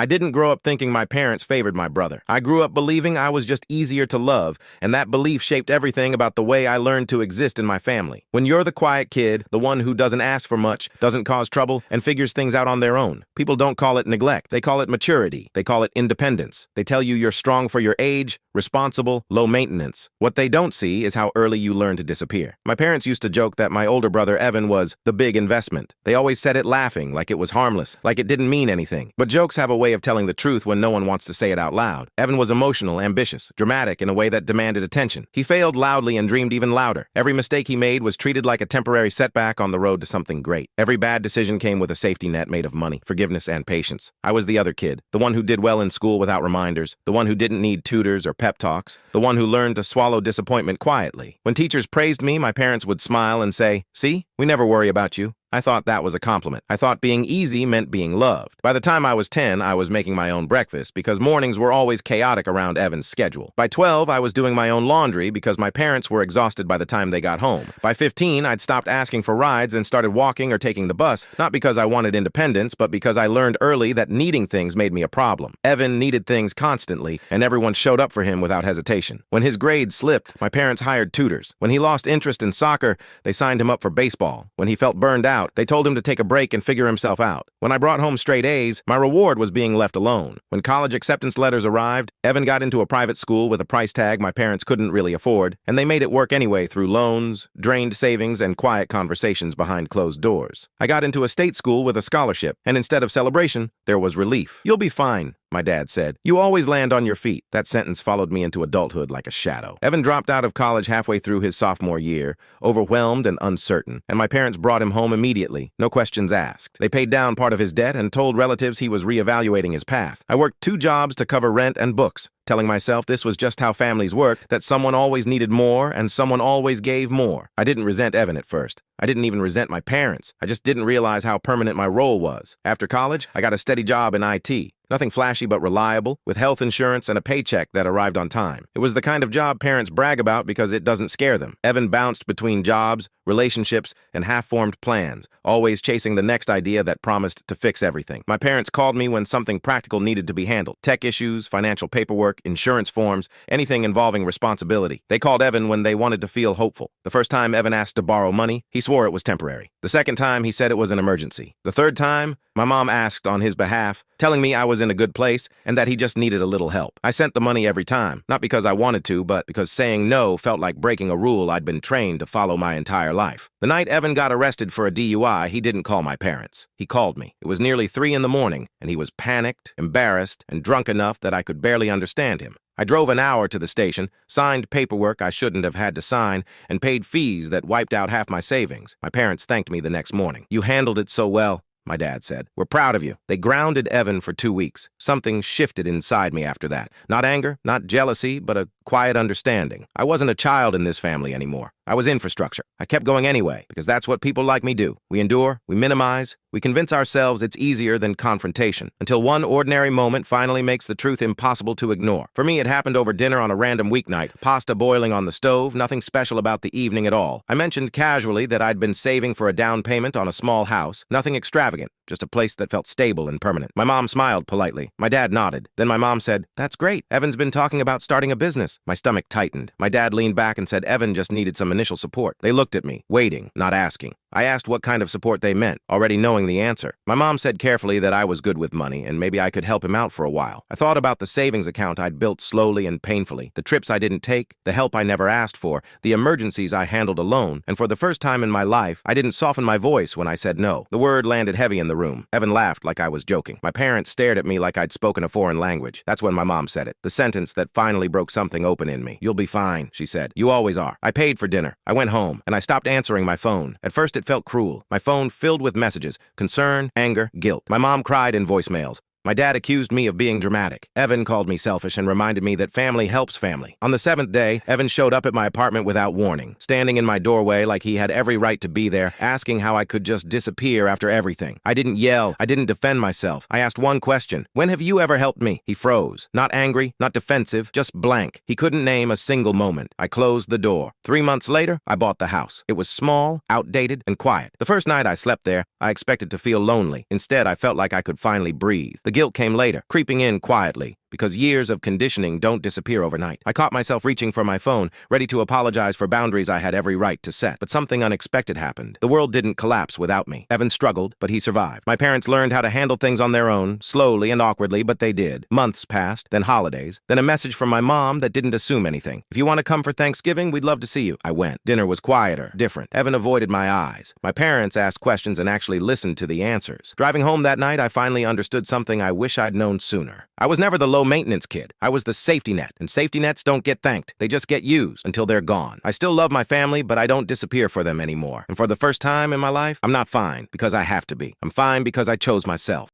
I didn't grow up thinking my parents favored my brother. I grew up believing I was just easier to love, and that belief shaped everything about the way I learned to exist in my family. When you're the quiet kid, the one who doesn't ask for much, doesn't cause trouble, and figures things out on their own, people don't call it neglect. They call it maturity. They call it independence. They tell you you're strong for your age, responsible, low maintenance. What they don't see is how early you learn to disappear. My parents used to joke that my older brother Evan was the big investment. They always said it laughing, like it was harmless, like it didn't mean anything. But jokes have a way of telling the truth when no one wants to say it out loud. Evan was emotional, ambitious, dramatic in a way that demanded attention. He failed loudly and dreamed even louder. Every mistake he made was treated like a temporary setback on the road to something great. Every bad decision came with a safety net made of money, forgiveness, and patience. I was the other kid, the one who did well in school without reminders, the one who didn't need tutors or pep talks, the one who learned to swallow disappointment quietly. When teachers praised me, my parents would smile and say, "See, we never worry about you." I thought that was a compliment. I thought being easy meant being loved. By the time I was 10, I was making my own breakfast because mornings were always chaotic around Evan's schedule. By 12, I was doing my own laundry because my parents were exhausted by the time they got home. By 15, I'd stopped asking for rides and started walking or taking the bus, not because I wanted independence, but because I learned early that needing things made me a problem. Evan needed things constantly, and everyone showed up for him without hesitation. When his grades slipped, my parents hired tutors. When he lost interest in soccer, they signed him up for baseball. When he felt burned out, they told him to take a break and figure himself out. When I brought home straight A's, my reward was being left alone. When college acceptance letters arrived, Evan got into a private school with a price tag my parents couldn't really afford, and they made it work anyway through loans, drained savings, and quiet conversations behind closed doors. I got into a state school with a scholarship, and instead of celebration, there was relief. "You'll be fine," my dad said. "You always land on your feet." That sentence followed me into adulthood like a shadow. Evan dropped out of college halfway through his sophomore year, overwhelmed and uncertain, and my parents brought him home immediately, no questions asked. They paid down part of his debt and told relatives he was reevaluating his path. I worked 2 jobs to cover rent and books, telling myself this was just how families worked, that someone always needed more and someone always gave more. I didn't resent Evan at first. I didn't even resent my parents. I just didn't realize how permanent my role was. After college, I got a steady job in IT. Nothing flashy but reliable, with health insurance and a paycheck that arrived on time. It was the kind of job parents brag about because it doesn't scare them. Evan bounced between jobs, relationships, and half-formed plans, always chasing the next idea that promised to fix everything. My parents called me when something practical needed to be handled. Tech issues, financial paperwork, insurance forms, anything involving responsibility. They called Evan when they wanted to feel hopeful. The first time Evan asked to borrow money, he swore it was temporary. The second time, he said it was an emergency. The third time, my mom asked on his behalf, telling me I was in a good place and that he just needed a little help. I sent the money every time, not because I wanted to, but because saying no felt like breaking a rule I'd been trained to follow my entire life. The night Evan got arrested for a DUI, he didn't call my parents. He called me. It was nearly 3 in the morning, and he was panicked, embarrassed, and drunk enough that I could barely understand him. I drove an hour to the station, signed paperwork I shouldn't have had to sign, and paid fees that wiped out half my savings. My parents thanked me the next morning. "You handled it so well," my dad said. "We're proud of you." They grounded Evan for 2 weeks. Something shifted inside me after that. Not anger, not jealousy, but a quiet understanding. I wasn't a child in this family anymore. I was infrastructure. I kept going anyway, because that's what people like me do. We endure, we minimize, we convince ourselves it's easier than confrontation, until one ordinary moment finally makes the truth impossible to ignore. For me, it happened over dinner on a random weeknight, pasta boiling on the stove, nothing special about the evening at all. I mentioned casually that I'd been saving for a down payment on a small house, nothing extravagant, just a place that felt stable and permanent. My mom smiled politely. My dad nodded. Then my mom said, "That's great. Evan's been talking about starting a business." My stomach tightened. My dad leaned back and said Evan just needed some initial support. They looked at me, waiting, not asking. I asked what kind of support they meant, already knowing the answer. My mom said carefully that I was good with money and maybe I could help him out for a while. I thought about the savings account I'd built slowly and painfully, the trips I didn't take, the help I never asked for, the emergencies I handled alone, and for the first time in my life, I didn't soften my voice when I said no. The word landed heavy in the room. Evan laughed like I was joking. My parents stared at me like I'd spoken a foreign language. That's when my mom said it, the sentence that finally broke something open in me. "You'll be fine," she said. "You always are." I paid for dinner. I went home, and I stopped answering my phone. At first, it felt cruel. My phone filled with messages, concern, anger, guilt. My mom cried in voicemails. My dad accused me of being dramatic. Evan called me selfish and reminded me that family helps family. On the 7th day, Evan showed up at my apartment without warning, standing in my doorway like he had every right to be there, asking how I could just disappear after everything. I didn't yell. I didn't defend myself. I asked one question. "When have you ever helped me?" He froze. Not angry, not defensive, just blank. He couldn't name a single moment. I closed the door. 3 months later, I bought the house. It was small, outdated, and quiet. The first night I slept there, I expected to feel lonely. Instead, I felt like I could finally breathe. The The guilt came later, creeping in quietly, because years of conditioning don't disappear overnight. I caught myself reaching for my phone, ready to apologize for boundaries I had every right to set. But something unexpected happened. The world didn't collapse without me. Evan struggled, but he survived. My parents learned how to handle things on their own, slowly and awkwardly, but they did. Months passed, then holidays, then a message from my mom that didn't assume anything. "If you want to come for Thanksgiving, we'd love to see you." I went. Dinner was quieter, different. Evan avoided my eyes. My parents asked questions and actually listened to the answers. Driving home that night, I finally understood something I wish I'd known sooner. I was never the low-maintenance kid. I was the safety net, and safety nets don't get thanked. They just get used until they're gone. I still love my family, but I don't disappear for them anymore. And for the first time in my life, I'm not fine because I have to be. I'm fine because I chose myself.